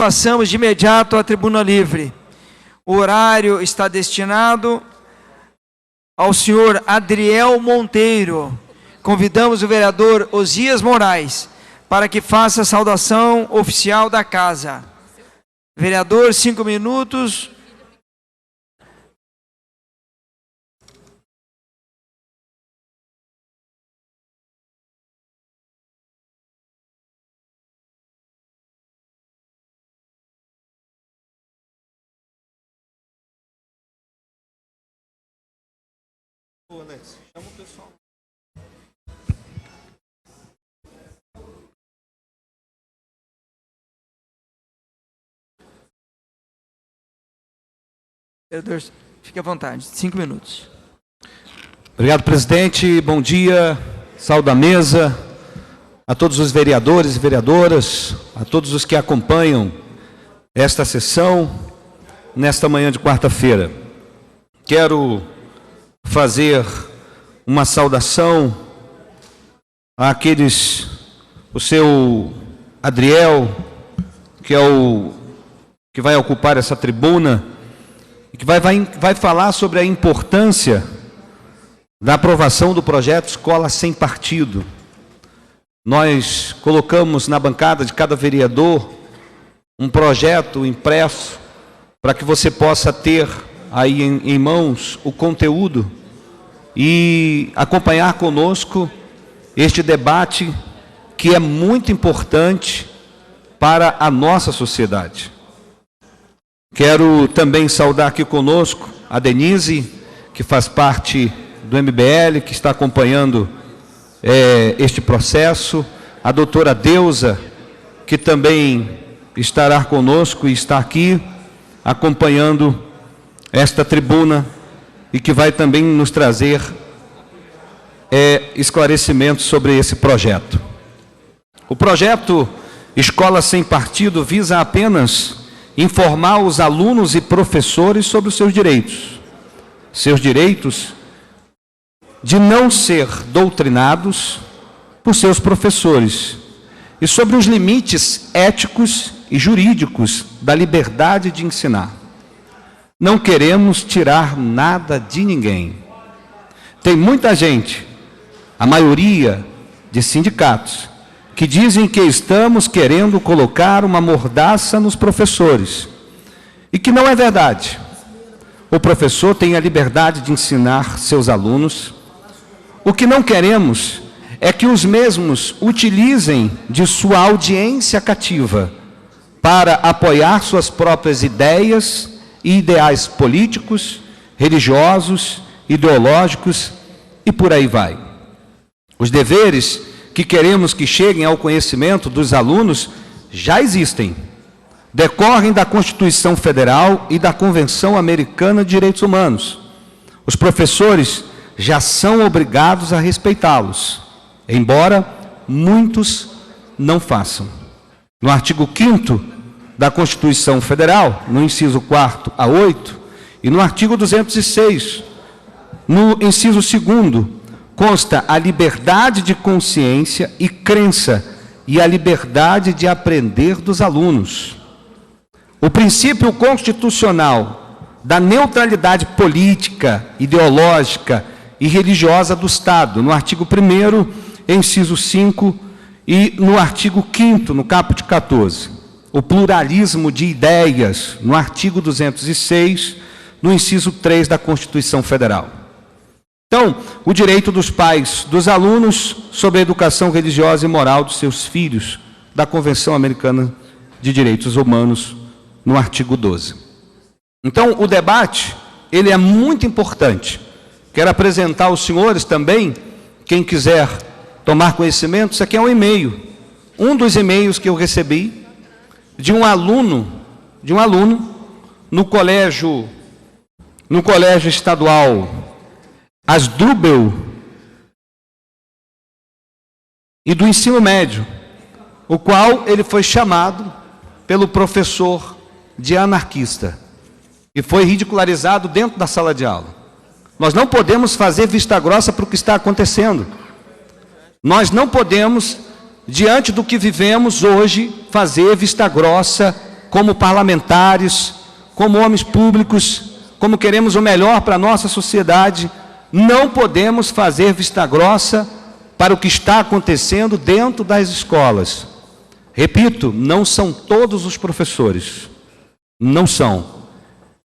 Passamos de imediato à tribuna livre. O horário está destinado ao senhor Adriel Monteiro. Convidamos o vereador Osias Moraes para que faça a saudação oficial da casa. Vereador, 5 minutos. Chama o pessoal. Vereador, fique à vontade, 5 minutos. Obrigado, presidente. Bom dia, saúde à mesa, a todos os vereadores e vereadoras, a todos os que acompanham esta sessão nesta manhã de quarta-feira. Quero fazer uma saudação àqueles, o seu Adriel, que é o que vai ocupar essa tribuna, e que vai falar sobre a importância da aprovação do projeto Escola Sem Partido. Nós colocamos na bancada de cada vereador um projeto impresso para que você possa ter aí em mãos o conteúdo e acompanhar conosco este debate que é muito importante para a nossa sociedade. Quero também saudar aqui conosco a Denise, que faz parte do MBL, que está acompanhando este processo, a doutora Deusa, que também estará conosco e está aqui acompanhando esta tribuna e que vai também nos trazer esclarecimentos sobre esse projeto. O projeto Escola Sem Partido visa apenas informar os alunos e professores sobre os seus direitos de não ser doutrinados por seus professores e sobre os limites éticos e jurídicos da liberdade de ensinar. Não queremos tirar nada de ninguém. Tem muita gente, a maioria de sindicatos, que dizem que estamos querendo colocar uma mordaça nos professores. E que não é verdade. O professor tem a liberdade de ensinar seus alunos. O que não queremos é que os mesmos utilizem de sua audiência cativa para apoiar suas próprias ideias e ideais políticos, religiosos, ideológicos e por aí vai. Os deveres que queremos que cheguem ao conhecimento dos alunos já existem, decorrem da Constituição Federal e da Convenção Americana de Direitos Humanos. Os professores já são obrigados a respeitá-los, embora muitos não façam. No artigo 5º da Constituição Federal, no inciso 4º a 8º, e no artigo 206, no inciso 2º, consta a liberdade de consciência e crença e a liberdade de aprender dos alunos. O princípio constitucional da neutralidade política, ideológica e religiosa do Estado, no artigo 1º, inciso 5, e no artigo 5º, no caput 14. O pluralismo de ideias, no artigo 206, no inciso 3 da Constituição Federal. Então, o direito dos pais, dos alunos, sobre a educação religiosa e moral dos seus filhos, da Convenção Americana de Direitos Humanos, no artigo 12. Então, o debate, ele é muito importante. Quero apresentar aos senhores também, quem quiser tomar conhecimento, isso aqui é um e-mail. Um dos e-mails que eu recebi de um aluno no colégio estadual Asdrubal e do ensino médio, o qual ele foi chamado pelo professor de anarquista e foi ridicularizado dentro da sala de aula. Nós não podemos fazer vista grossa para o que está acontecendo. Nós não podemos, diante do que vivemos hoje, fazer vista grossa como parlamentares, como homens públicos, como queremos o melhor para a nossa sociedade, não podemos fazer vista grossa para o que está acontecendo dentro das escolas. Repito, não são todos os professores, não são.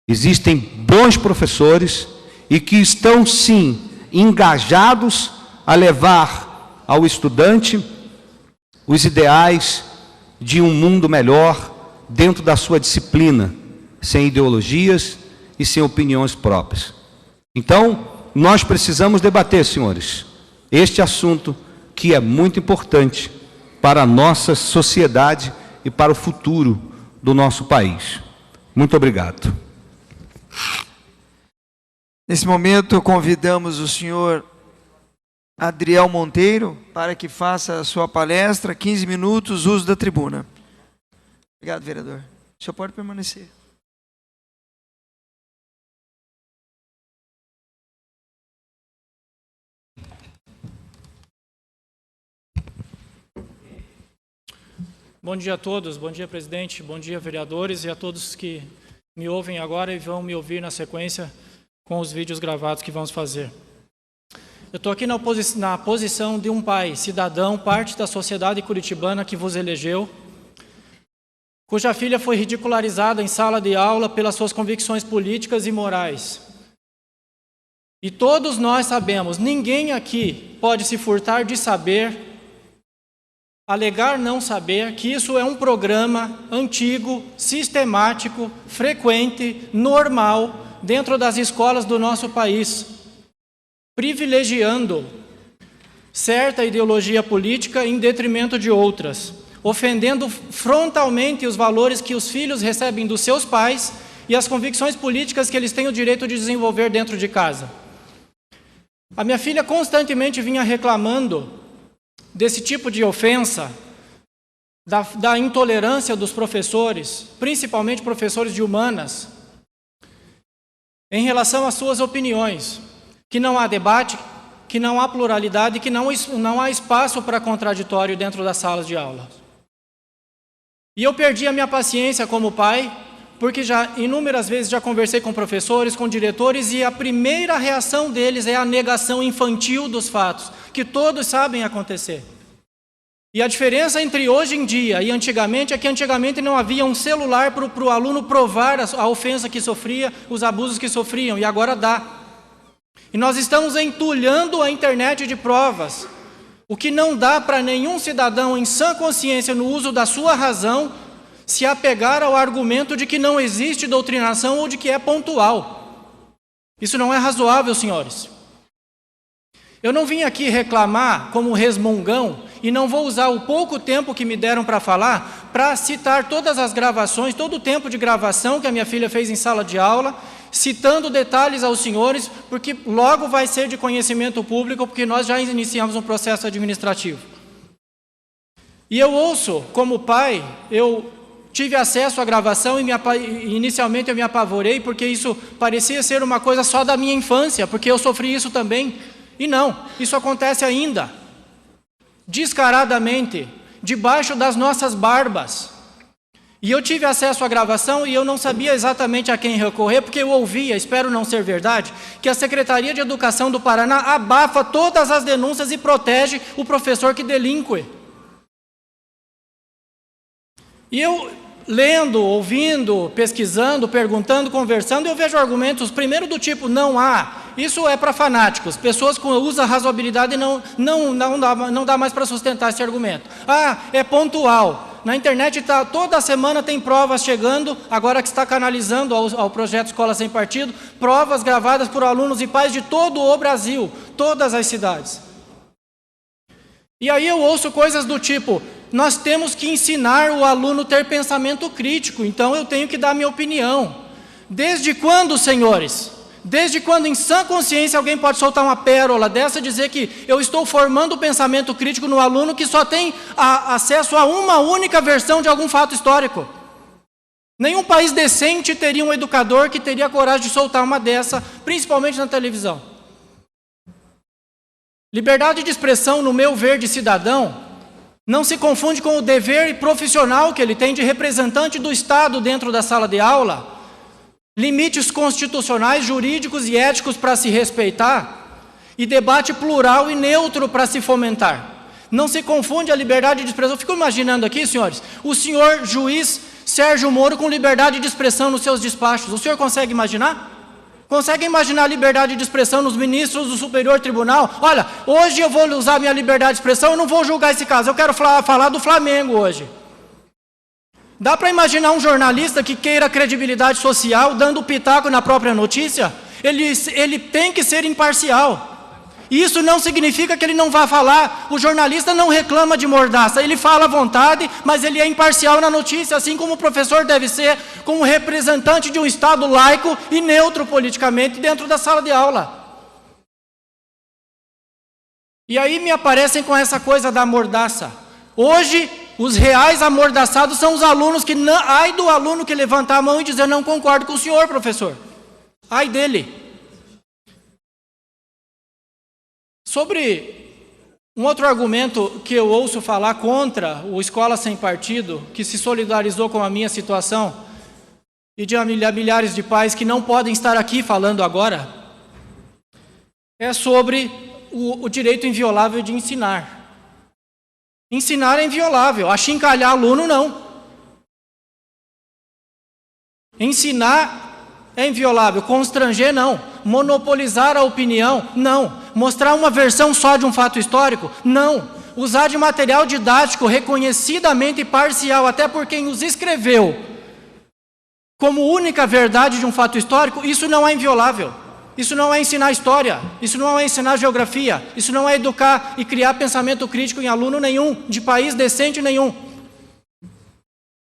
Existem bons professores e que estão, sim, engajados a levar ao estudante os ideais de um mundo melhor dentro da sua disciplina, sem ideologias e sem opiniões próprias. Então, nós precisamos debater, senhores, este assunto que é muito importante para a nossa sociedade e para o futuro do nosso país. Muito obrigado. Nesse momento, convidamos o senhor Adriel Monteiro para que faça a sua palestra, 15 minutos, uso da tribuna. Obrigado, vereador. O senhor pode permanecer. Bom dia a todos, bom dia, presidente, bom dia, vereadores, e a todos que me ouvem agora e vão me ouvir na sequência com os vídeos gravados que vamos fazer. Eu estou aqui na posição de um pai, cidadão, parte da sociedade curitibana que vos elegeu, cuja filha foi ridicularizada em sala de aula pelas suas convicções políticas e morais. E todos nós sabemos, ninguém aqui pode se furtar de saber, alegar não saber, que isso é um programa antigo, sistemático, frequente, normal, dentro das escolas do nosso país, privilegiando certa ideologia política em detrimento de outras, ofendendo frontalmente os valores que os filhos recebem dos seus pais e as convicções políticas que eles têm o direito de desenvolver dentro de casa. A minha filha constantemente vinha reclamando desse tipo de ofensa, da intolerância dos professores, principalmente professores de humanas, em relação às suas opiniões, que não há debate, que não há pluralidade, que não há espaço para contraditório dentro das salas de aula. E eu perdi a minha paciência como pai, porque já inúmeras vezes já conversei com professores, com diretores, e a primeira reação deles é a negação infantil dos fatos, que todos sabem acontecer. E a diferença entre hoje em dia e antigamente é que antigamente não havia um celular para o aluno provar a ofensa que sofria, os abusos que sofriam, e agora dá. E nós estamos entulhando a internet de provas, o que não dá para nenhum cidadão em sã consciência, no uso da sua razão, se apegar ao argumento de que não existe doutrinação ou de que é pontual. Isso não é razoável, senhores. Eu não vim aqui reclamar como resmungão e não vou usar o pouco tempo que me deram para falar para citar todas as gravações, todo o tempo de gravação que a minha filha fez em sala de aula, citando detalhes aos senhores, porque logo vai ser de conhecimento público, porque nós já iniciamos um processo administrativo. E eu ouço, como pai, eu tive acesso à gravação e inicialmente eu me apavorei, porque isso parecia ser uma coisa só da minha infância, porque eu sofri isso também. E não, isso acontece ainda, descaradamente, debaixo das nossas barbas. E eu tive acesso à gravação e eu não sabia exatamente a quem recorrer, porque eu ouvia, espero não ser verdade, que a Secretaria de Educação do Paraná abafa todas as denúncias e protege o professor que delinque. E eu, lendo, ouvindo, pesquisando, perguntando, conversando, eu vejo argumentos, primeiro do tipo, não há, isso é para fanáticos, pessoas que usam razoabilidade e não dá mais para sustentar esse argumento. Ah, é pontual. Na internet toda semana tem provas chegando, agora que está canalizando ao projeto Escola Sem Partido, provas gravadas por alunos e pais de todo o Brasil, todas as cidades. E aí eu ouço coisas do tipo, nós temos que ensinar o aluno a ter pensamento crítico, então eu tenho que dar minha opinião. Desde quando, senhores? Desde quando em sã consciência alguém pode soltar uma pérola dessa e dizer que eu estou formando o pensamento crítico no aluno que só tem acesso a uma única versão de algum fato histórico? Nenhum país decente teria um educador que teria coragem de soltar uma dessa, principalmente na televisão. Liberdade de expressão, no meu ver de cidadão, Não se confunde com o dever profissional que ele tem de representante do Estado dentro da sala de aula. Limites constitucionais, jurídicos e éticos para se respeitar e debate plural e neutro para se fomentar. Não se confunde a liberdade de expressão. Eu fico imaginando aqui, senhores, o senhor juiz Sérgio Moro com liberdade de expressão nos seus despachos. O senhor consegue imaginar? Consegue imaginar a liberdade de expressão nos ministros do Superior Tribunal? Olha, hoje eu vou usar minha liberdade de expressão, eu não vou julgar esse caso, eu quero falar do Flamengo hoje. Dá para imaginar um jornalista que queira credibilidade social, dando pitaco na própria notícia? Ele tem que ser imparcial. Isso não significa que ele não vá falar. O jornalista não reclama de mordaça, ele fala à vontade, mas ele é imparcial na notícia, assim como o professor deve ser, como representante de um Estado laico e neutro politicamente dentro da sala de aula. E aí me aparecem com essa coisa da mordaça. Hoje, os reais amordaçados são os alunos que... Ai do aluno que levantar a mão e dizer, não concordo com o senhor, professor. Ai dele. Sobre um outro argumento que eu ouço falar contra o Escola Sem Partido, que se solidarizou com a minha situação, e de milhares de pais que não podem estar aqui falando agora, é sobre o direito inviolável de ensinar. Ensinar é inviolável, achincalhar aluno não. Ensinar é inviolável, constranger não. Monopolizar a opinião, não. Mostrar uma versão só de um fato histórico, não. Usar de material didático reconhecidamente parcial, até por quem os escreveu, como única verdade de um fato histórico, isso não é inviolável. Isso não é ensinar história, isso não é ensinar geografia, isso não é educar e criar pensamento crítico em aluno nenhum, de país decente nenhum.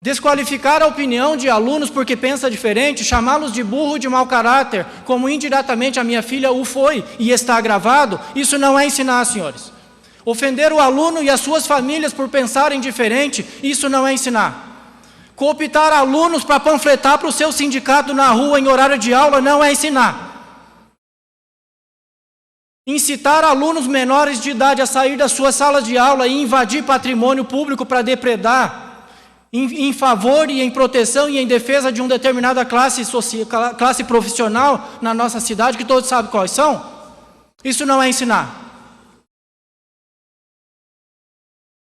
Desqualificar a opinião de alunos porque pensa diferente, chamá-los de burro de mau caráter, como indiretamente a minha filha o foi e está gravado, isso não é ensinar, senhores. Ofender o aluno e as suas famílias por pensarem diferente, isso não é ensinar. Cooptar alunos para panfletar para o seu sindicato na rua em horário de aula não é ensinar. Incitar alunos menores de idade a sair das suas salas de aula e invadir patrimônio público para depredar, em favor e em proteção e em defesa de uma determinada classe profissional na nossa cidade, que todos sabem quais são, isso não é ensinar.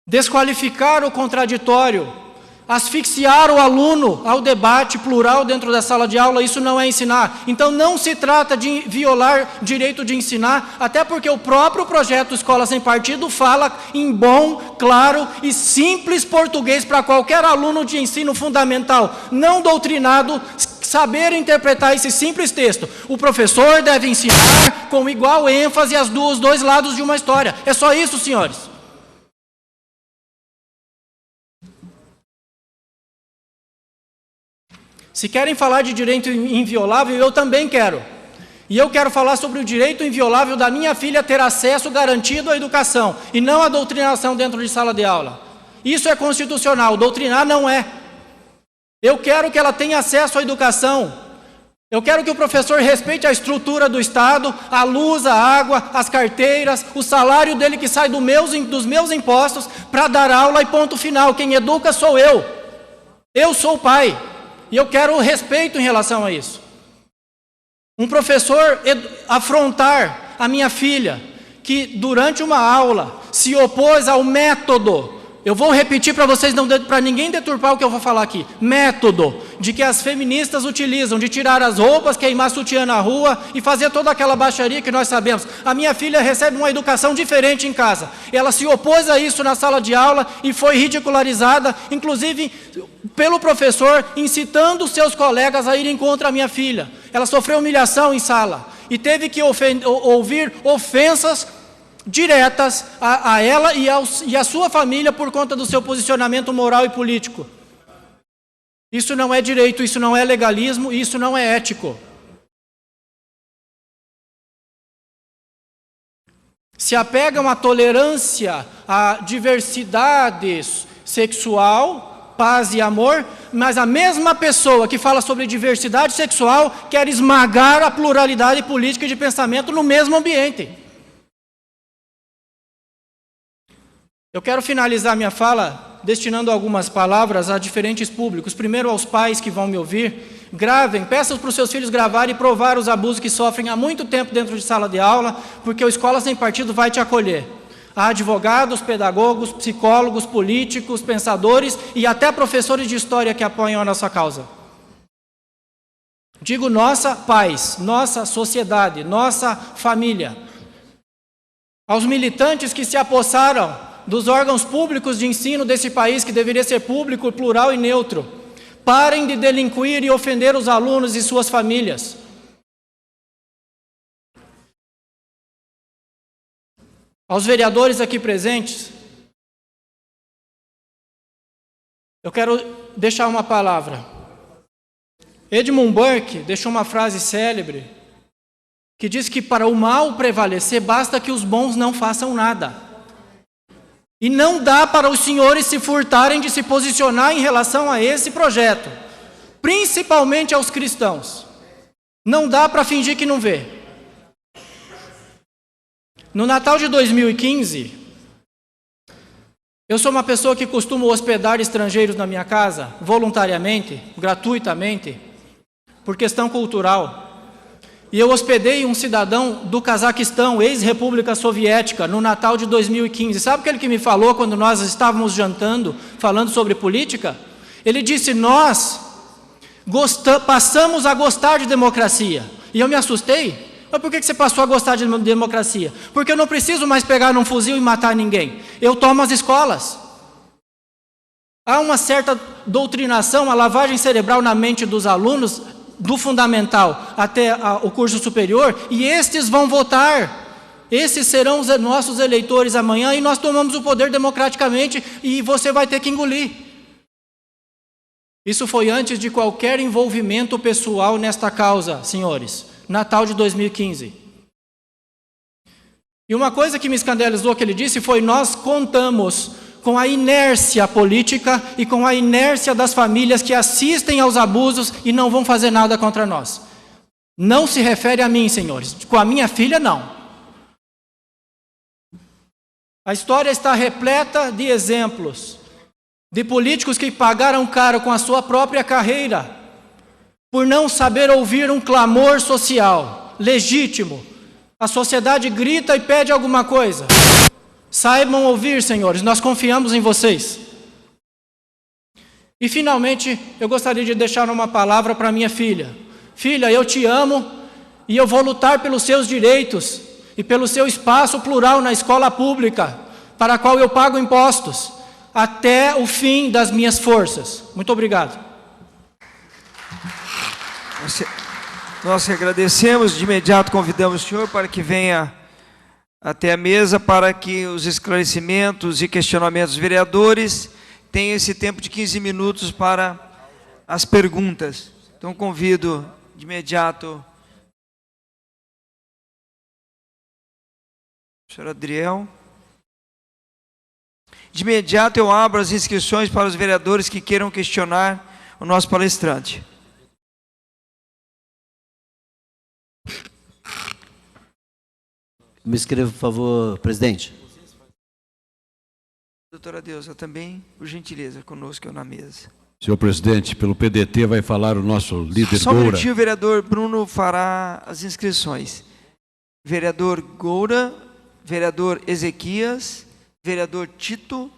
Desqualificar o contraditório, asfixiar o aluno ao debate plural dentro da sala de aula, isso não é ensinar. Então não se trata de violar direito de ensinar, até porque o próprio projeto Escola Sem Partido fala em bom, claro e simples português para qualquer aluno de ensino fundamental, não doutrinado, saber interpretar esse simples texto. O professor deve ensinar com igual ênfase os dois lados de uma história. É só isso, senhores. Se querem falar de direito inviolável, eu também quero. E eu quero falar sobre o direito inviolável da minha filha ter acesso garantido à educação, e não à doutrinação dentro de sala de aula. Isso é constitucional, doutrinar não é. Eu quero que ela tenha acesso à educação. Eu quero que o professor respeite a estrutura do Estado, a luz, a água, as carteiras, o salário dele que sai dos meus impostos para dar aula e ponto final. Quem educa sou eu. Eu sou o pai. E eu quero respeito em relação a isso. Um professor afrontar a minha filha, que durante uma aula se opôs ao método, eu vou repetir para vocês, para ninguém deturpar o que eu vou falar aqui, método de que as feministas utilizam, de tirar as roupas, queimar sutiã na rua e fazer toda aquela baixaria que nós sabemos. A minha filha recebe uma educação diferente em casa. Ela se opôs a isso na sala de aula e foi ridicularizada, inclusive pelo professor, incitando seus colegas a irem contra a minha filha. Ela sofreu humilhação em sala e teve que ouvir ofensas diretas a ela e a sua família por conta do seu posicionamento moral e político. Isso não é direito, isso não é legalismo, isso não é ético. Se apegam à tolerância, à diversidade sexual, paz e amor, mas a mesma pessoa que fala sobre diversidade sexual quer esmagar a pluralidade política e de pensamento no mesmo ambiente. Eu quero finalizar minha fala destinando algumas palavras a diferentes públicos. Primeiro, aos pais que vão me ouvir, gravem, peçam para os seus filhos gravarem e provar os abusos que sofrem há muito tempo dentro de sala de aula, porque o Escola Sem Partido vai te acolher. Há advogados, pedagogos, psicólogos, políticos, pensadores e até professores de história que apoiam a nossa causa. Digo nossa, pais, nossa sociedade, nossa família. Aos militantes que se apossaram dos órgãos públicos de ensino desse país, que deveria ser público, plural e neutro. Parem de delinquir e ofender os alunos e suas famílias. Aos vereadores aqui presentes, eu quero deixar uma palavra. Edmund Burke deixou uma frase célebre que diz que para o mal prevalecer basta que os bons não façam nada. E não dá para os senhores se furtarem de se posicionar em relação a esse projeto, principalmente aos cristãos. Não dá para fingir que não vê. No Natal de 2015, eu sou uma pessoa que costuma hospedar estrangeiros na minha casa, voluntariamente, gratuitamente, por questão cultural. E eu hospedei um cidadão do Cazaquistão, ex-república soviética, no Natal de 2015. Sabe aquele que me falou quando nós estávamos jantando, falando sobre política? Ele disse, nós passamos a gostar de democracia. E eu me assustei. Mas por que você passou a gostar de democracia? Porque eu não preciso mais pegar num fuzil e matar ninguém. Eu tomo as escolas. Há uma certa doutrinação, a lavagem cerebral na mente dos alunos, do fundamental até o curso superior, e estes vão votar. Esses serão os nossos eleitores amanhã, e nós tomamos o poder democraticamente, e você vai ter que engolir. Isso foi antes de qualquer envolvimento pessoal nesta causa, senhores. Natal de 2015. E uma coisa que me escandalizou que ele disse foi: nós contamos com a inércia política e com a inércia das famílias que assistem aos abusos e não vão fazer nada contra nós. Não se refere a mim, senhores. Com a minha filha, não. A história está repleta de exemplos de políticos que pagaram caro com a sua própria carreira por não saber ouvir um clamor social legítimo. A sociedade grita e pede alguma coisa. Saibam ouvir, senhores, nós confiamos em vocês. E finalmente, eu gostaria de deixar uma palavra para minha filha. Filha, eu te amo e eu vou lutar pelos seus direitos e pelo seu espaço plural na escola pública, para a qual eu pago impostos, até o fim das minhas forças. Muito obrigado. Nós agradecemos, de imediato convidamos o senhor para que venha até a mesa para que os esclarecimentos e questionamentos dos vereadores tenham esse tempo de 15 minutos para as perguntas. Então convido de imediato o senhor Adriel. De imediato eu abro as inscrições para os vereadores que queiram questionar o nosso palestrante. Me inscreva, por favor, presidente. Doutora Deusa, também, por gentileza, conosco na mesa. Senhor presidente, pelo PDT vai falar o nosso líder Só um Goura. minutinho, o vereador Bruno fará as inscrições. Vereador Goura, vereador Ezequias, vereador Tito,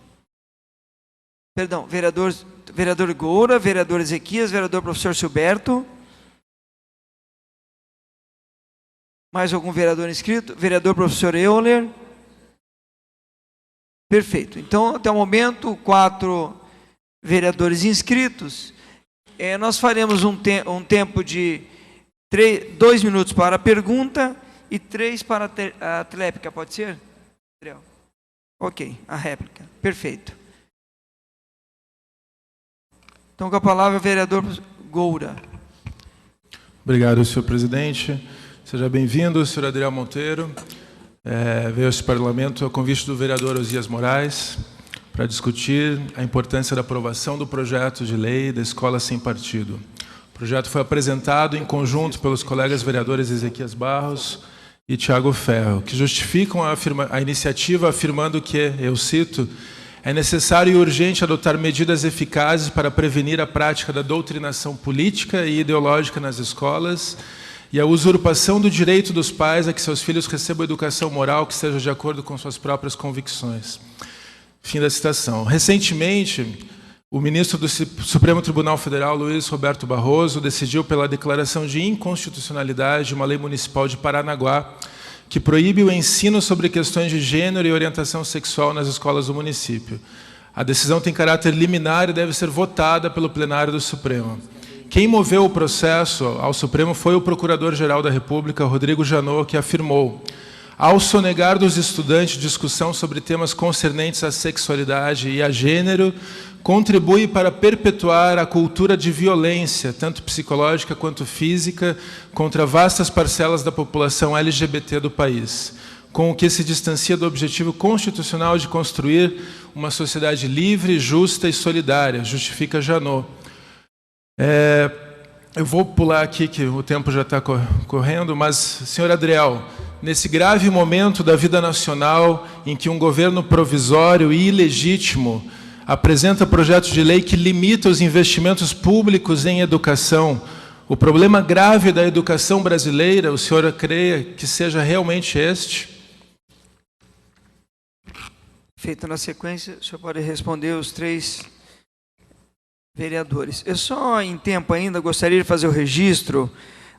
perdão, vereador Goura, vereador Ezequias, vereador professor Silberto. Mais algum vereador inscrito? Vereador professor Euler. Perfeito. Então, até o momento, 4 vereadores inscritos. Nós faremos um tempo de 2 minutos para a pergunta e 3 para a réplica. Pode ser? Ok, a réplica. Perfeito. Então, com a palavra, o vereador Goura. Obrigado, senhor presidente. Seja bem-vindo, senhor Adriel Monteiro. Veio a esse parlamento a convite do vereador Osias Moraes para discutir a importância da aprovação do projeto de lei da Escola Sem Partido. O projeto foi apresentado em conjunto pelos colegas vereadores Ezequias Barros e Tiago Ferro, que justificam a iniciativa afirmando que, eu cito, é necessário e urgente adotar medidas eficazes para prevenir a prática da doutrinação política e ideológica nas escolas e a usurpação do direito dos pais a que seus filhos recebam educação moral que seja de acordo com suas próprias convicções. Fim da citação. Recentemente, o ministro do Supremo Tribunal Federal, Luiz Roberto Barroso, decidiu pela declaração de inconstitucionalidade de uma lei municipal de Paranaguá que proíbe o ensino sobre questões de gênero e orientação sexual nas escolas do município. A decisão tem caráter liminar e deve ser votada pelo plenário do Supremo. Quem moveu o processo ao Supremo foi o Procurador-Geral da República, Rodrigo Janot, que afirmou: ao sonegar dos estudantes discussão sobre temas concernentes à sexualidade e a gênero, contribui para perpetuar a cultura de violência, tanto psicológica quanto física, contra vastas parcelas da população LGBT do país, com o que se distancia do objetivo constitucional de construir uma sociedade livre, justa e solidária, justifica Janot. Eu vou pular aqui, que o tempo já está correndo, mas, senhor Adriel, nesse grave momento da vida nacional, em que um governo provisório e ilegítimo apresenta projetos de lei que limita os investimentos públicos em educação, o problema grave da educação brasileira, o senhor crê que seja realmente este? Feito na sequência, o senhor pode responder os 3 vereadores. Eu só, em tempo ainda, gostaria de fazer o registro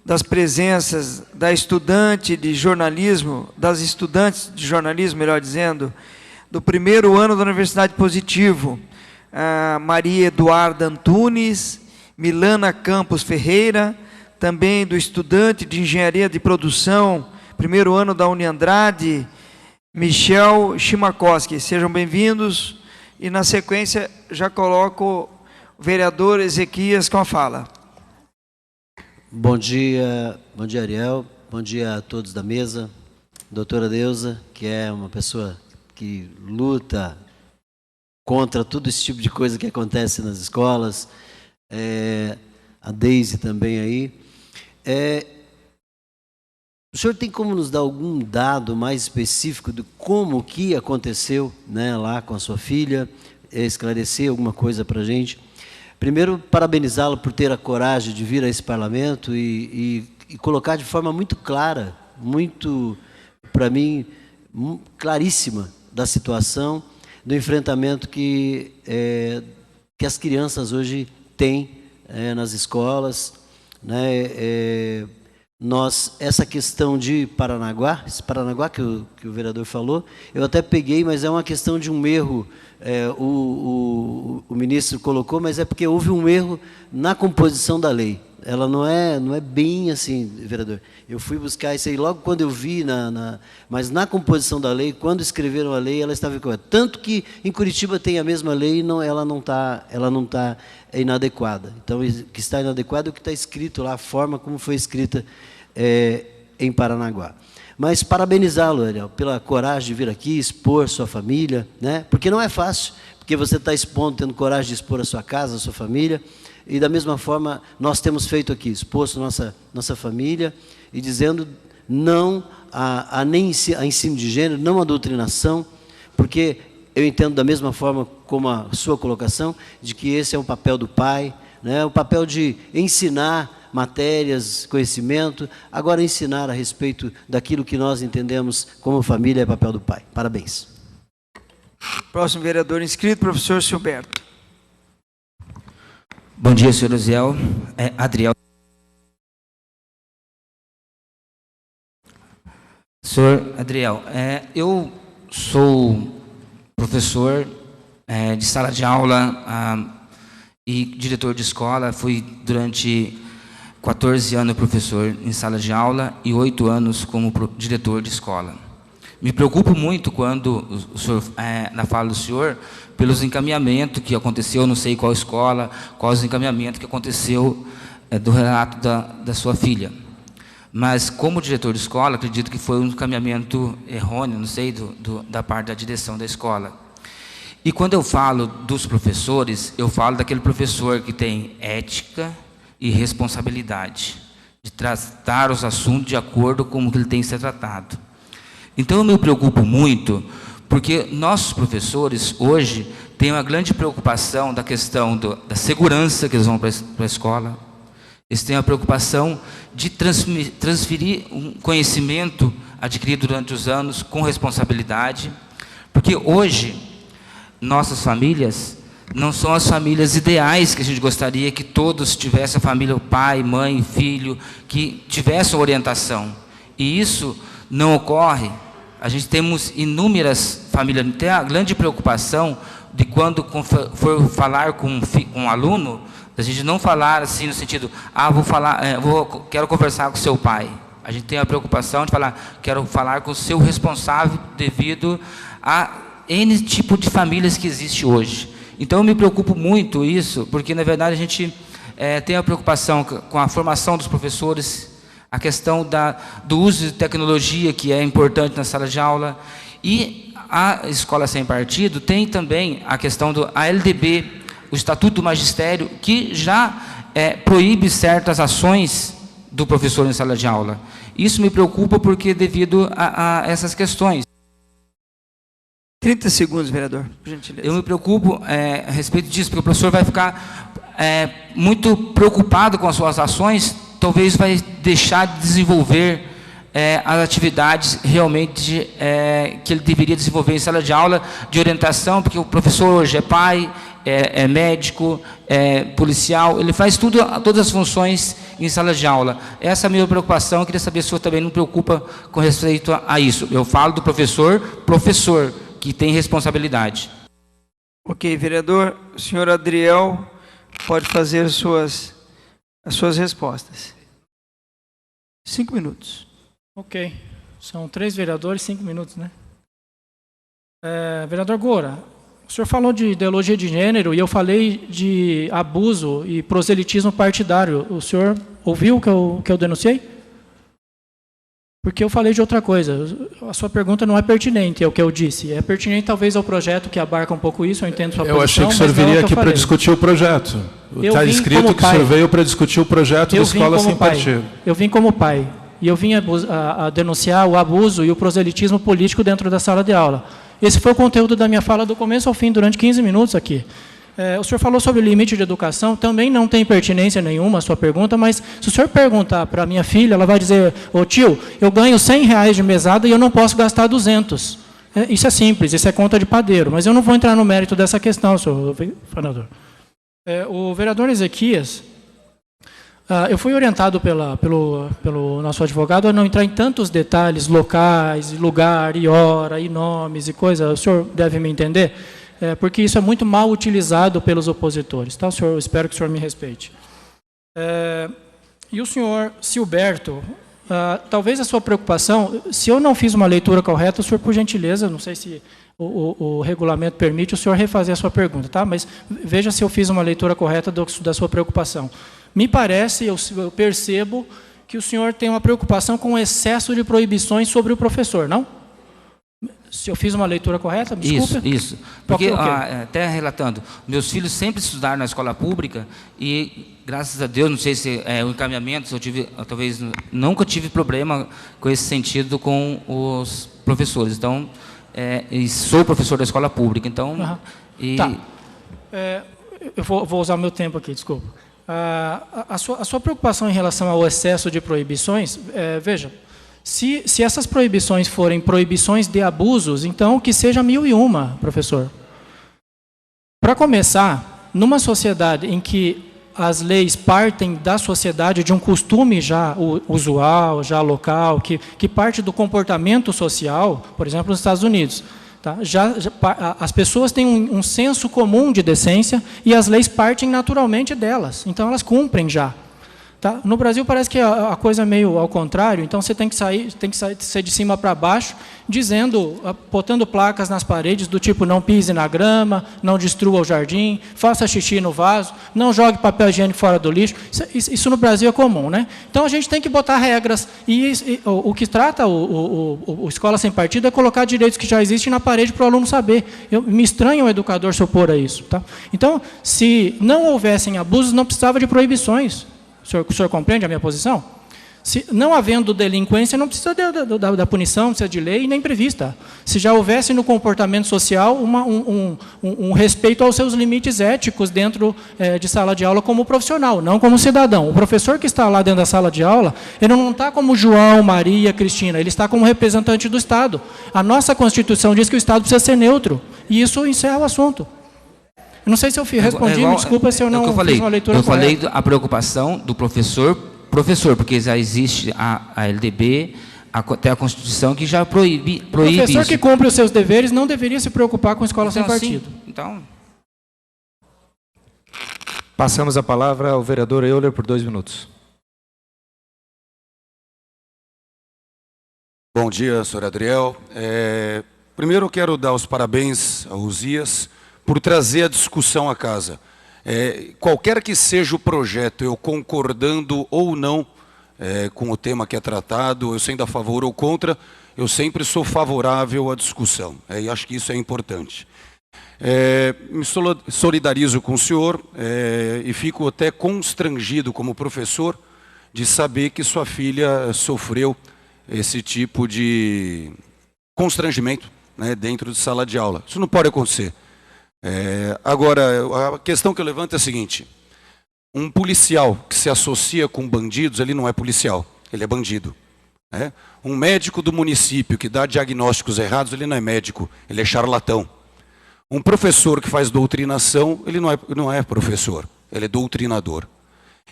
das presenças da estudante de jornalismo, das estudantes de jornalismo, melhor dizendo, do primeiro ano da Universidade Positivo, a Maria Eduarda Antunes, Milana Campos Ferreira, também do estudante de Engenharia de Produção, primeiro ano da Uniandrade, Michel Chimakoski. Sejam bem-vindos. E, na sequência, já coloco o vereador Ezequias com a fala. Bom dia, Ariel. Bom dia a todos da mesa. Doutora Deusa, que é uma pessoa que luta contra todo esse tipo de coisa que acontece nas escolas. A Deise também aí. O senhor tem como nos dar algum dado mais específico de como que aconteceu, né, lá com a sua filha? Esclarecer alguma coisa para a gente? Primeiro, parabenizá-lo por ter a coragem de vir a esse parlamento e colocar de forma muito clara, muito, para mim, claríssima da situação, do enfrentamento que as crianças hoje têm nas escolas, né? Essa questão de Paranaguá, esse Paranaguá que o vereador falou, eu até peguei, mas é uma questão de um erro, o ministro colocou, mas é porque houve um erro na composição da lei. Ela não é bem assim, vereador. Eu fui buscar isso aí logo quando eu vi, mas na composição da lei, quando escreveram a lei, ela estava correta. Tanto que em Curitiba tem a mesma lei e ela não está inadequada. Então, o que está inadequado é o que está escrito lá, a forma como foi escrita em Paranaguá. Mas parabenizá-lo, Ariel, pela coragem de vir aqui, expor sua família, né? Porque não é fácil, porque você está expondo, tendo coragem de expor a sua casa, a sua família, e da mesma forma nós temos feito aqui, exposto nossa família, e dizendo não a ensino de gênero, não a doutrinação, porque eu entendo da mesma forma como a sua colocação, de que esse é o papel do pai, né? O papel de ensinar matérias, conhecimento, agora ensinar a respeito daquilo que nós entendemos como família é papel do pai. Parabéns. Próximo vereador inscrito, professor Silberto. Bom dia, senhor Adriel. Senhor Adriel, eu sou professor de sala de aula e diretor de escola. Fui durante 14 anos professor em sala de aula e 8 anos como diretor de escola. Me preocupo muito quando o senhor, na fala do senhor, pelos encaminhamentos que aconteceu, não sei qual escola, quais os encaminhamentos que aconteceu do relato da sua filha. Mas, como diretor de escola, acredito que foi um encaminhamento errôneo, não sei, da parte da direção da escola. E quando eu falo dos professores, eu falo daquele professor que tem ética e responsabilidade, de tratar os assuntos de acordo com o que ele tem que ser tratado. Então, eu me preocupo muito, porque nossos professores, hoje, têm uma grande preocupação da questão da segurança que eles vão para a escola. Eles têm a preocupação de transferir um conhecimento adquirido durante os anos com responsabilidade, porque hoje, nossas famílias não são as famílias ideais que a gente gostaria que todos tivessem a família, o pai, mãe, filho, que tivessem orientação. E isso não ocorre. A gente temos inúmeras famílias, tem a grande preocupação de quando for falar com um aluno, a gente não falar assim no sentido, quero conversar com seu pai. A gente tem a preocupação de falar, quero falar com o seu responsável devido a N tipo de famílias que existe hoje. Então, eu me preocupo muito isso, porque, na verdade, a gente tem a preocupação com a formação dos professores, a questão do uso de tecnologia, que é importante na sala de aula, e a Escola Sem Partido tem também a questão do ALDB, o Estatuto do Magistério, que já proíbe certas ações do professor em sala de aula. Isso me preocupa porque devido a essas questões. 30 segundos, vereador, por gentileza. Eu me preocupo a respeito disso, porque o professor vai ficar muito preocupado com as suas ações, talvez vai deixar de desenvolver as atividades realmente que ele deveria desenvolver em sala de aula, de orientação, porque o professor hoje é pai, é médico, é policial, ele faz todas as funções em sala de aula. Essa é a minha preocupação, eu queria saber se o senhor também não preocupa com respeito a isso. Eu falo do professor, que tem responsabilidade. Ok, vereador, o senhor Adriel pode fazer as suas respostas. 5 minutos. Ok, são 3 vereadores, 5 minutos, né? Vereador Gora, o senhor falou de ideologia de gênero e eu falei de abuso e proselitismo partidário. O senhor ouviu o que eu denunciei? Porque eu falei de outra coisa. A sua pergunta não é pertinente, é o que eu disse. É pertinente talvez ao projeto que abarca um pouco isso, eu entendo sua posição. Eu achei que o senhor viria aqui para discutir o projeto. Está escrito que o senhor veio para discutir o projeto da Escola Sem Partido. Eu vim como pai. E eu vim a denunciar o abuso e o proselitismo político dentro da sala de aula. Esse foi o conteúdo da minha fala do começo ao fim, durante 15 minutos aqui. O senhor falou sobre o limite de educação, também não tem pertinência nenhuma a sua pergunta, mas se o senhor perguntar para a minha filha, ela vai dizer, ô tio, eu ganho R$100 de mesada e eu não posso gastar 200. Isso é simples, isso é conta de padeiro, mas eu não vou entrar no mérito dessa questão, senhor vereador. O vereador Ezequias, eu fui orientado pelo nosso advogado a não entrar em tantos detalhes, locais, lugar, e hora, e nomes e coisa, o senhor deve me entender? Porque isso é muito mal utilizado pelos opositores. Tá, senhor? Eu espero que o senhor me respeite. E o senhor Silberto, talvez a sua preocupação, se eu não fiz uma leitura correta, o senhor, por gentileza, não sei se o regulamento permite o senhor refazer a sua pergunta, tá? Mas veja se eu fiz uma leitura correta da sua preocupação. Me parece, eu percebo, que o senhor tem uma preocupação com o excesso de proibições sobre o professor, não? Se eu fiz uma leitura correta, desculpa. Isso. Porque, até relatando, meus filhos sempre estudaram na escola pública e, graças a Deus, não sei se o encaminhamento, talvez nunca tive problema com esse sentido com os professores. Então, sou professor da escola pública, então... Tá. Eu vou usar o meu tempo aqui, desculpa. A sua preocupação em relação ao excesso de proibições, veja... Se essas proibições forem proibições de abusos, então que seja 1001, professor. Para começar, numa sociedade em que as leis partem da sociedade de um costume já usual, já local, que parte do comportamento social, por exemplo, nos Estados Unidos, tá? As pessoas têm um senso comum de decência e as leis partem naturalmente delas, então elas cumprem já. Tá? No Brasil parece que a coisa é meio ao contrário, então você tem que ser de cima para baixo, botando placas nas paredes do tipo não pise na grama, não destrua o jardim, faça xixi no vaso, não jogue papel higiênico fora do lixo. Isso no Brasil é comum, né? Então a gente tem que botar regras e o que trata o Escola Sem Partido é colocar direitos que já existem na parede para o aluno saber. Me estranha o educador se opor a isso. Tá? Então, se não houvessem abusos, não precisava de proibições. O senhor compreende a minha posição? Não havendo delinquência, não precisa da punição, não precisa de lei, nem prevista. Se já houvesse no comportamento social um respeito aos seus limites éticos dentro de sala de aula como profissional, não como cidadão. O professor que está lá dentro da sala de aula, ele não está como João, Maria, Cristina, ele está como representante do Estado. A nossa Constituição diz que o Estado precisa ser neutro, e isso encerra o assunto. Eu não sei se eu respondi, me desculpa se eu não fiz uma leitura correta. Eu falei a preocupação do professor, porque já existe a LDB, até a Constituição, que já proíbe isso. O professor que cumpre os seus deveres não deveria se preocupar com escola sem partido. Então... Passamos a palavra ao vereador Euler por 2 minutos. Bom dia, senhor Adriel. Primeiro eu quero dar os parabéns ao Uzias por trazer a discussão à casa. Qualquer que seja o projeto, eu concordando ou não com o tema que é tratado, eu sendo a favor ou contra, eu sempre sou favorável à discussão. E acho que isso é importante. Me solidarizo com o senhor e fico até constrangido como professor de saber que sua filha sofreu esse tipo de constrangimento, né, dentro de sala de aula. Isso não pode acontecer. Agora, a questão que eu levanto é a seguinte: um policial que se associa com bandidos, ele não é policial, ele é bandido. Um médico do município que dá diagnósticos errados, ele não é médico, ele é charlatão. Um professor que faz doutrinação, ele não é professor, ele é doutrinador.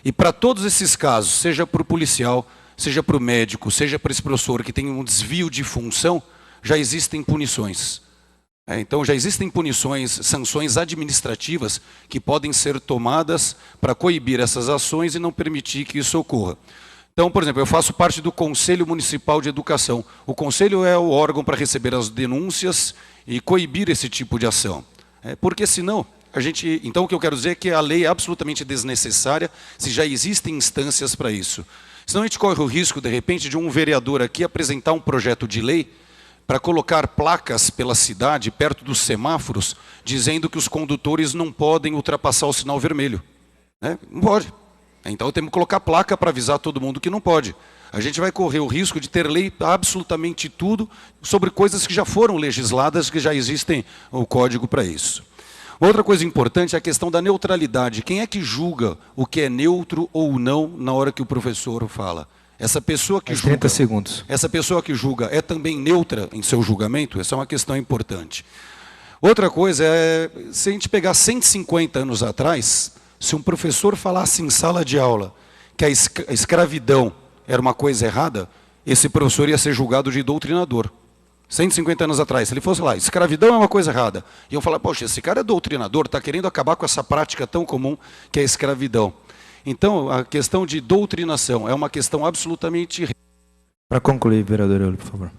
E para todos esses casos, seja para o policial, seja para o médico, seja para esse professor que tem um desvio de função, já existem punições. Então já existem punições, sanções administrativas que podem ser tomadas para coibir essas ações e não permitir que isso ocorra. Então, por exemplo, eu faço parte do Conselho Municipal de Educação. O Conselho é o órgão para receber as denúncias e coibir esse tipo de ação. Porque senão, então o que eu quero dizer é que a lei é absolutamente desnecessária se já existem instâncias para isso. Senão a gente corre o risco, de repente, de um vereador aqui apresentar um projeto de lei para colocar placas pela cidade, perto dos semáforos, dizendo que os condutores não podem ultrapassar o sinal vermelho. Não pode. Então temos que colocar placa para avisar todo mundo que não pode. A gente vai correr o risco de ter lei absolutamente tudo sobre coisas que já foram legisladas, que já existem o código para isso. Outra coisa importante é a questão da neutralidade. Quem é que julga o que é neutro ou não na hora que o professor fala? Essa pessoa que julga, 30 segundos. Essa pessoa que julga é também neutra em seu julgamento? Essa é uma questão importante. Outra coisa é, se a gente pegar 150 anos atrás, se um professor falasse em sala de aula que a escravidão era uma coisa errada, esse professor ia ser julgado de doutrinador. 150 anos atrás, se ele fosse lá, escravidão é uma coisa errada, iam falar, poxa, esse cara é doutrinador, está querendo acabar com essa prática tão comum que é a escravidão. Então, a questão de doutrinação é uma questão absolutamente... Para concluir, vereador Euler, por favor.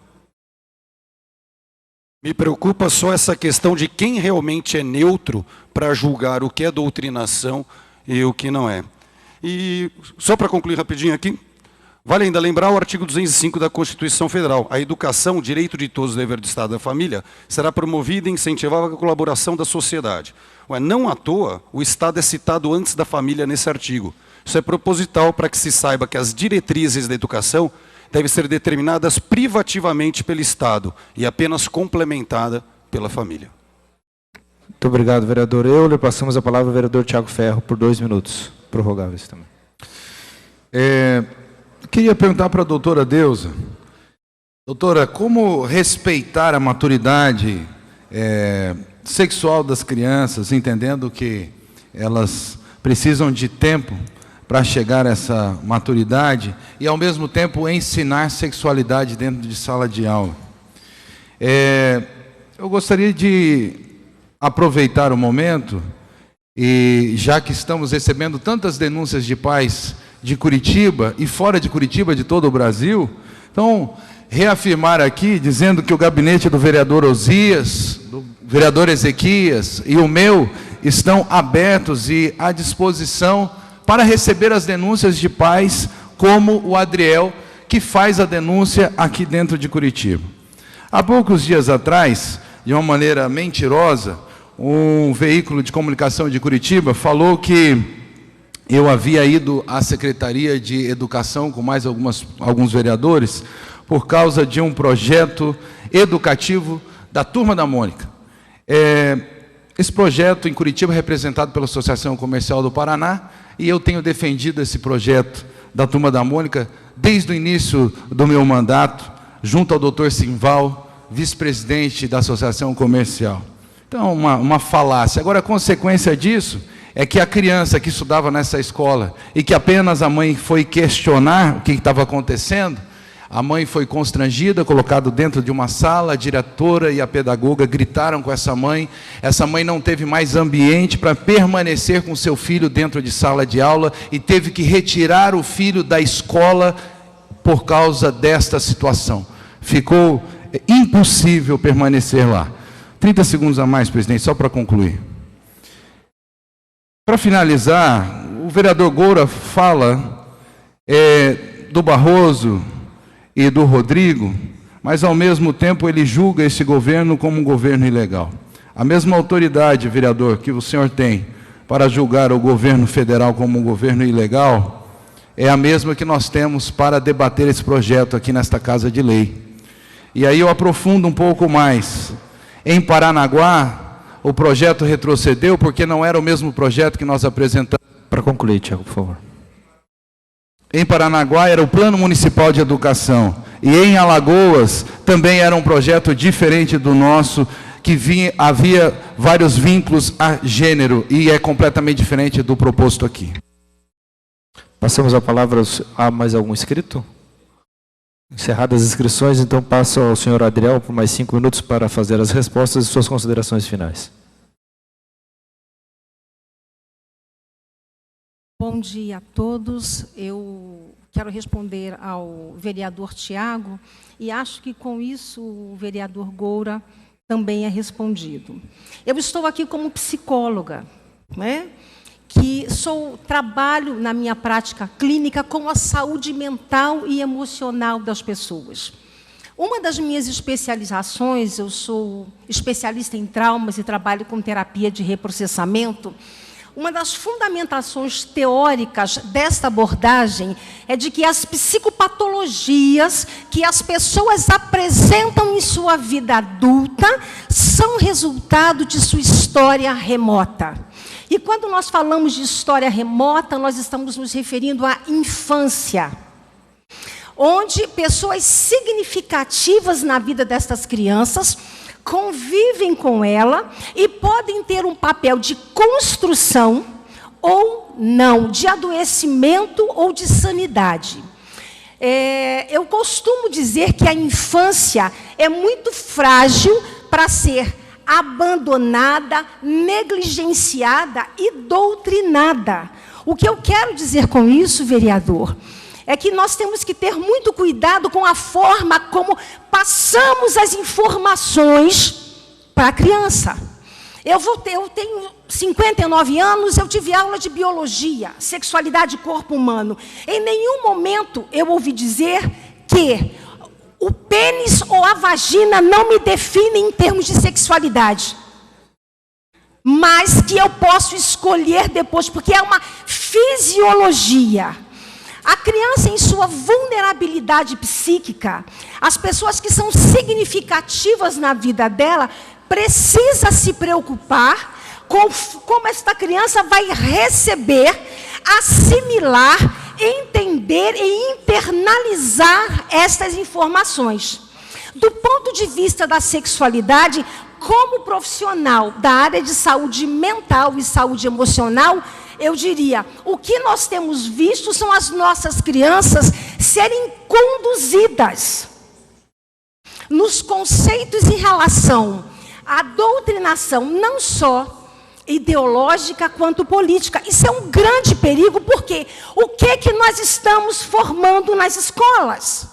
Me preocupa só essa questão de quem realmente é neutro para julgar o que é doutrinação e o que não é. E, só para concluir rapidinho aqui, vale ainda lembrar o artigo 205 da Constituição Federal. A educação, o direito de todos, o dever do Estado e da família, será promovida e incentivada com a colaboração da sociedade. Não à toa, o Estado é citado antes da família nesse artigo. Isso é proposital para que se saiba que as diretrizes da educação devem ser determinadas privativamente pelo Estado e apenas complementada pela família. Muito obrigado, vereador Euler. Passamos a palavra ao vereador Tiago Ferro por 2 minutos. Prorrogáveis também. Queria perguntar para a doutora Deusa. Doutora, como respeitar a maturidade sexual das crianças, entendendo que elas precisam de tempo para chegar a essa maturidade e, ao mesmo tempo, ensinar sexualidade dentro de sala de aula. Eu gostaria de aproveitar o momento, e já que estamos recebendo tantas denúncias de pais de Curitiba e fora de Curitiba, de todo o Brasil, então, reafirmar aqui, dizendo que o gabinete do vereador Uzias, do vereador Ezequias e o meu estão abertos e à disposição para receber as denúncias de pais como o Adriel, que faz a denúncia aqui dentro de Curitiba. Há poucos dias atrás, de uma maneira mentirosa, um veículo de comunicação de Curitiba falou que eu havia ido à Secretaria de Educação com mais alguns vereadores por causa de um projeto educativo da Turma da Mônica. Esse projeto em Curitiba é representado pela Associação Comercial do Paraná, e eu tenho defendido esse projeto da Turma da Mônica desde o início do meu mandato, junto ao Dr. Simval, vice-presidente da Associação Comercial. Então, uma falácia. Agora, a consequência disso é que a criança que estudava nessa escola e que apenas a mãe foi questionar o que estava acontecendo, a mãe foi constrangida, colocada dentro de uma sala, a diretora e a pedagoga gritaram com essa mãe não teve mais ambiente para permanecer com seu filho dentro de sala de aula e teve que retirar o filho da escola por causa desta situação. Ficou impossível permanecer lá. 30 segundos a mais, presidente, só para concluir. Para finalizar, o vereador Goura fala do Barroso e do Rodrigo, mas ao mesmo tempo ele julga esse governo como um governo ilegal. A mesma autoridade, vereador, que o senhor tem para julgar o governo federal como um governo ilegal, é a mesma que nós temos para debater esse projeto aqui nesta Casa de Lei. E aí eu aprofundo um pouco mais. Em Paranaguá, o projeto retrocedeu porque não era o mesmo projeto que nós apresentamos. Para concluir, Tiago, por favor. Em Paranaguá era o Plano Municipal de Educação. E em Alagoas também era um projeto diferente do nosso, que havia vários vínculos a gênero, e é completamente diferente do proposto aqui. Passamos a palavra a mais algum inscrito? Encerradas as inscrições, então passo ao senhor Adriel por mais 5 minutos para fazer as respostas e suas considerações finais. Bom dia a todos. Eu quero responder ao vereador Tiago e acho que com isso o vereador Goura também é respondido. Eu estou aqui como psicóloga, né? Trabalho na minha prática clínica com a saúde mental e emocional das pessoas. Uma das minhas especializações, eu sou especialista em traumas e trabalho com terapia de reprocessamento. Uma das fundamentações teóricas desta abordagem é de que as psicopatologias que as pessoas apresentam em sua vida adulta são resultado de sua história remota. E quando nós falamos de história remota, nós estamos nos referindo à infância, onde pessoas significativas na vida destas crianças convivem com ela e podem ter um papel de construção ou não, de adoecimento ou de sanidade. Eu costumo dizer que a infância é muito frágil para ser abandonada, negligenciada e doutrinada. O que eu quero dizer com isso, vereador, é que nós temos que ter muito cuidado com a forma como passamos as informações para a criança. Eu tenho 59 anos, eu tive aula de biologia, sexualidade e corpo humano. Em nenhum momento eu ouvi dizer que o pênis ou a vagina não me definem em termos de sexualidade, mas que eu posso escolher depois, porque é uma fisiologia. A criança, em sua vulnerabilidade psíquica, as pessoas que são significativas na vida dela, precisa se preocupar com como esta criança vai receber, assimilar, entender e internalizar estas informações. Do ponto de vista da sexualidade, como profissional da área de saúde mental e saúde emocional, eu diria, o que nós temos visto são as nossas crianças serem conduzidas nos conceitos em relação à doutrinação, não só ideológica quanto política. Isso é um grande perigo, porque o que nós estamos formando nas escolas?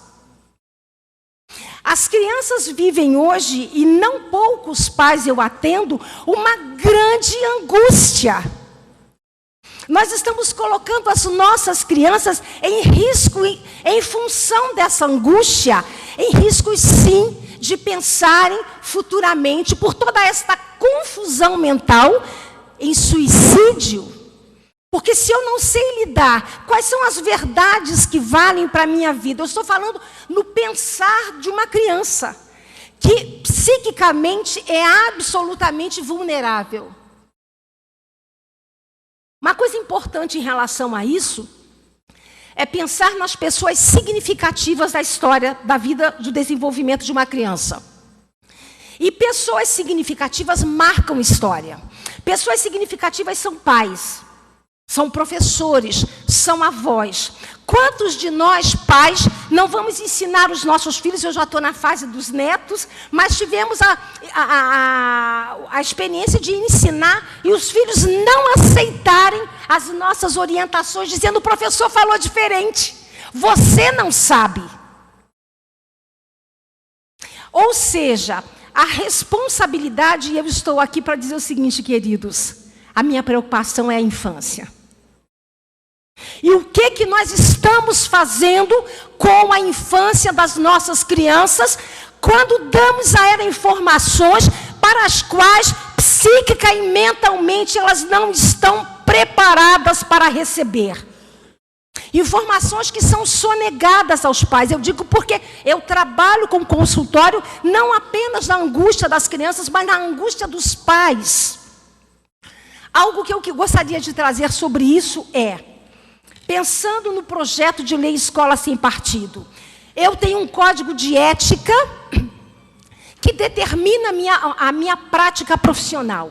As crianças vivem hoje, e não poucos pais eu atendo, uma grande angústia. Nós estamos colocando as nossas crianças em risco, em função dessa angústia, em risco, sim, de pensarem futuramente, por toda esta confusão mental, em suicídio, Porque se eu não sei lidar, quais são as verdades que valem para a minha vida? Eu estou falando no pensar de uma criança, que psiquicamente é absolutamente vulnerável. Uma coisa importante em relação a isso é pensar nas pessoas significativas da história, da vida, do desenvolvimento de uma criança. E pessoas significativas marcam história. Pessoas significativas são pais, são professores, são avós. Quantos de nós, pais, não vamos ensinar os nossos filhos? Eu já estou na fase dos netos, mas tivemos a experiência de ensinar e os filhos não aceitarem as nossas orientações, dizendo: o professor falou diferente, você não sabe. Ou seja, a responsabilidade, e eu estou aqui para dizer o seguinte, queridos, a minha preocupação é a infância. E o que nós estamos fazendo com a infância das nossas crianças quando damos a elas informações para as quais psíquica e mentalmente elas não estão preparadas para receber? Informações que são sonegadas aos pais. Eu digo porque eu trabalho com consultório não apenas na angústia das crianças, mas na angústia dos pais. Algo que eu gostaria de trazer sobre isso é, pensando no projeto de lei Escola Sem Partido, eu tenho um código de ética que determina a minha prática profissional.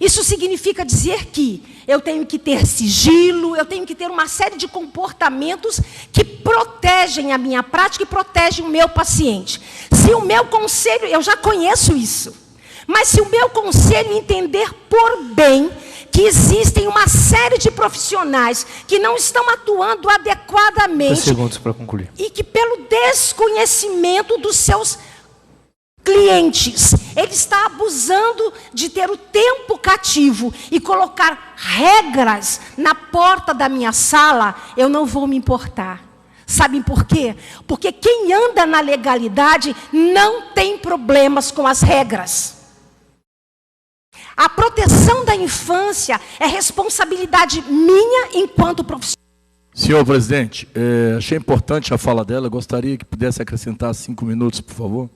Isso significa dizer que eu tenho que ter sigilo, eu tenho que ter uma série de comportamentos que protegem a minha prática e protegem o meu paciente. Se o meu conselho, eu já conheço isso, mas se o meu conselho entender por bem que existem uma série de profissionais que não estão atuando adequadamente, 10 segundos para concluir, e que pelo desconhecimento dos seus clientes, ele está abusando de ter o tempo cativo e colocar regras na porta da minha sala, eu não vou me importar. Sabem por quê? Porque quem anda na legalidade não tem problemas com as regras. A proteção da infância é responsabilidade minha enquanto profissional. Senhor presidente, achei importante a fala dela, gostaria que pudesse acrescentar 5 minutos, por favor.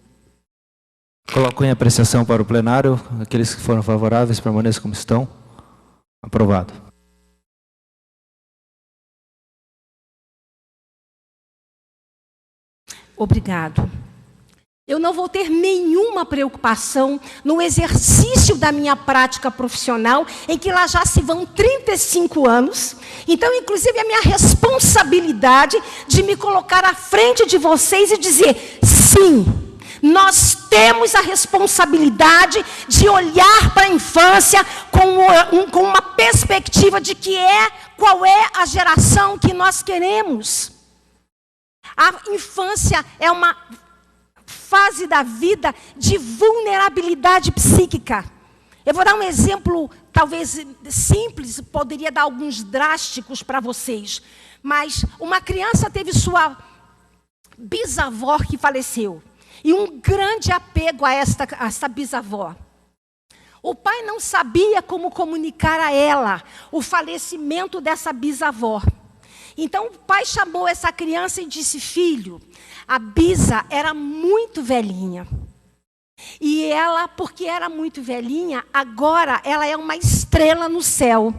Coloco em apreciação para o plenário. Aqueles que foram favoráveis permaneçam como estão. Aprovado. Obrigado. Eu não vou ter nenhuma preocupação no exercício da minha prática profissional, em que lá já se vão 35 anos. Então, inclusive, a minha responsabilidade de me colocar à frente de vocês e dizer: sim, nós temos a responsabilidade de olhar para a infância com uma perspectiva de qual é a geração que nós queremos. A infância é uma fase da vida de vulnerabilidade psíquica. Eu vou dar um exemplo, talvez simples, poderia dar alguns drásticos para vocês. Mas uma criança teve sua bisavó que faleceu. E um grande apego a esta bisavó. O pai não sabia como comunicar a ela o falecimento dessa bisavó. Então o pai chamou essa criança e disse: filho, a bisa era muito velhinha. E ela, porque era muito velhinha, agora ela é uma estrela no céu.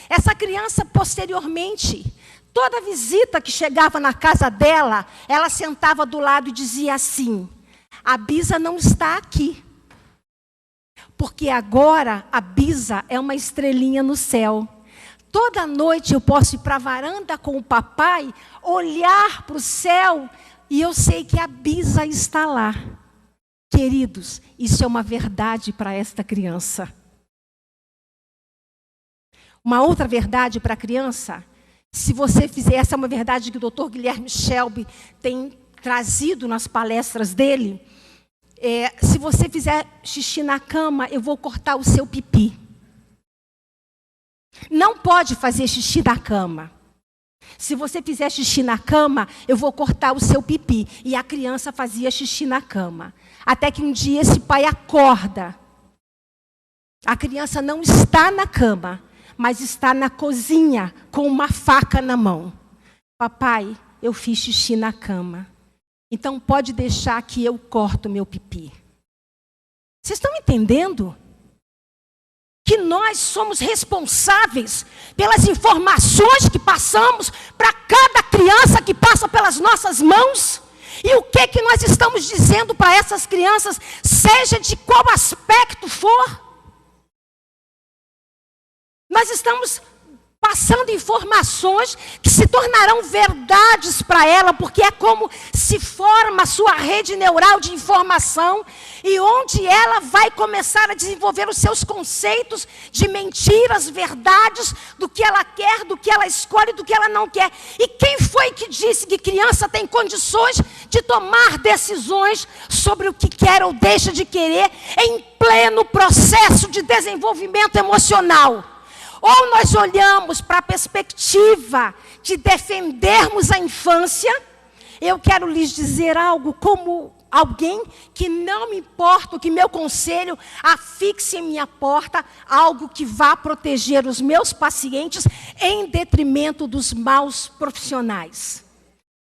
Essa criança, posteriormente, toda visita que chegava na casa dela, ela sentava do lado e dizia assim: a bisa não está aqui. Porque agora a bisa é uma estrelinha no céu. Toda noite eu posso ir para a varanda com o papai, olhar para o céu e eu sei que a bisa está lá. Queridos, isso é uma verdade para esta criança. Uma outra verdade para a criança, se você fizer, essa é uma verdade que o Dr. Guilherme Shelby tem trazido nas palestras dele, se você fizer xixi na cama, eu vou cortar o seu pipi. Não pode fazer xixi na cama. Se você fizer xixi na cama, eu vou cortar o seu pipi. E a criança fazia xixi na cama. Até que um dia esse pai acorda. A criança não está na cama, mas está na cozinha com uma faca na mão. Papai, eu fiz xixi na cama. Então pode deixar que eu corto meu pipi. Vocês estão entendendo? Que nós somos responsáveis pelas informações que passamos para cada criança que passa pelas nossas mãos. E o que nós estamos dizendo para essas crianças, seja de qual aspecto for? Nós estamos passando informações que se tornarão verdades para ela, porque é como se forma a sua rede neural de informação, e onde ela vai começar a desenvolver os seus conceitos de mentiras, verdades, do que ela quer, do que ela escolhe, do que ela não quer. E quem foi que disse que criança tem condições de tomar decisões sobre o que quer ou deixa de querer em pleno processo de desenvolvimento emocional? Ou nós olhamos para a perspectiva de defendermos a infância. Eu quero lhes dizer algo como alguém que não me importa que meu conselho afixe em minha porta algo que vá proteger os meus pacientes em detrimento dos maus profissionais.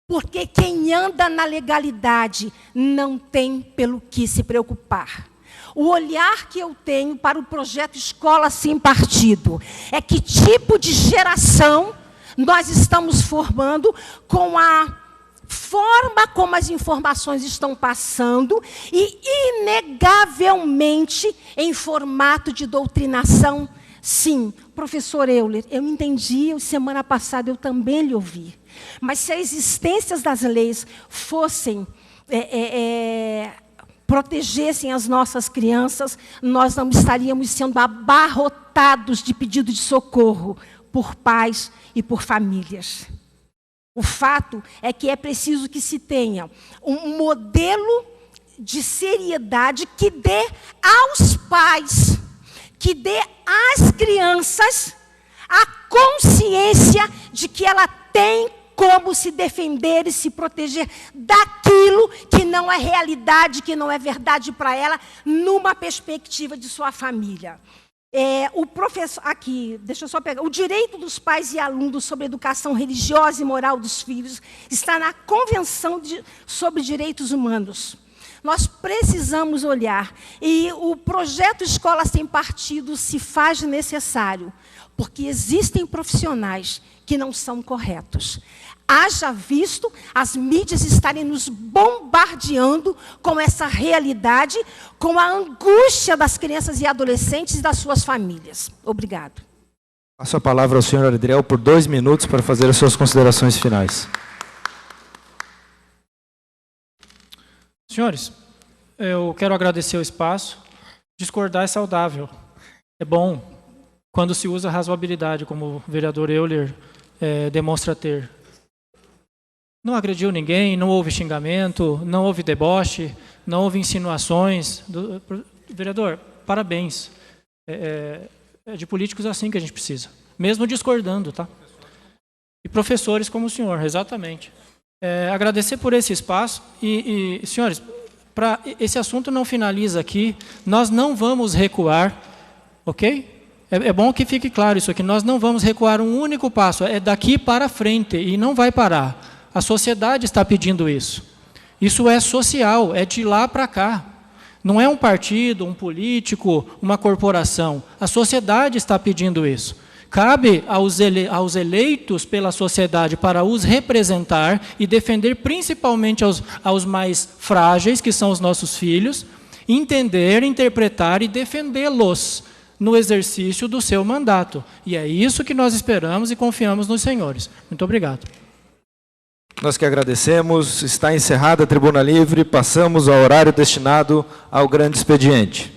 Porque quem anda na legalidade não tem pelo que se preocupar. O olhar que eu tenho para o projeto Escola Sem Partido é que tipo de geração nós estamos formando com a forma como as informações estão passando e, inegavelmente, em formato de doutrinação. Sim, professor Euler, eu entendi, semana passada eu também lhe ouvi. Mas se a existência das leis fossem... protegessem as nossas crianças, nós não estaríamos sendo abarrotados de pedido de socorro por pais e por famílias. O fato é que é preciso que se tenha um modelo de seriedade que dê aos pais, que dê às crianças a consciência de que ela tem como se defender e se proteger daquilo que não é realidade, que não é verdade para ela, numa perspectiva de sua família. O professor, aqui, deixa eu só pegar, o direito dos pais e alunos sobre a educação religiosa e moral dos filhos está na Convenção sobre Direitos Humanos. Nós precisamos olhar, e o projeto Escola Sem Partido se faz necessário, porque existem profissionais que não são corretos. Haja visto as mídias estarem nos bombardeando com essa realidade, com a angústia das crianças e adolescentes e das suas famílias. Obrigado. Passo a palavra ao senhor Adriel por 2 minutos para fazer as suas considerações finais. Senhores, eu quero agradecer o espaço. Discordar é saudável. É bom quando se usa razoabilidade, como o vereador Euler demonstra ter. Não agrediu ninguém, não houve xingamento, não houve deboche, não houve insinuações. Vereador, parabéns. É de políticos assim que a gente precisa, mesmo discordando, tá? E professores como o senhor, exatamente. Agradecer por esse espaço e senhores, esse assunto não finaliza aqui, nós não vamos recuar, ok? É bom que fique claro isso aqui, nós não vamos recuar um único passo, é daqui para frente e não vai parar. A sociedade está pedindo isso. Isso é social, é de lá para cá. Não é um partido, um político, uma corporação. A sociedade está pedindo isso. Cabe aos eleitos pela sociedade para os representar e defender principalmente aos mais frágeis, que são os nossos filhos, entender, interpretar e defendê-los no exercício do seu mandato. E é isso que nós esperamos e confiamos nos senhores. Muito obrigado. Nós que agradecemos. Está encerrada a Tribuna Livre. Passamos ao horário destinado ao grande expediente.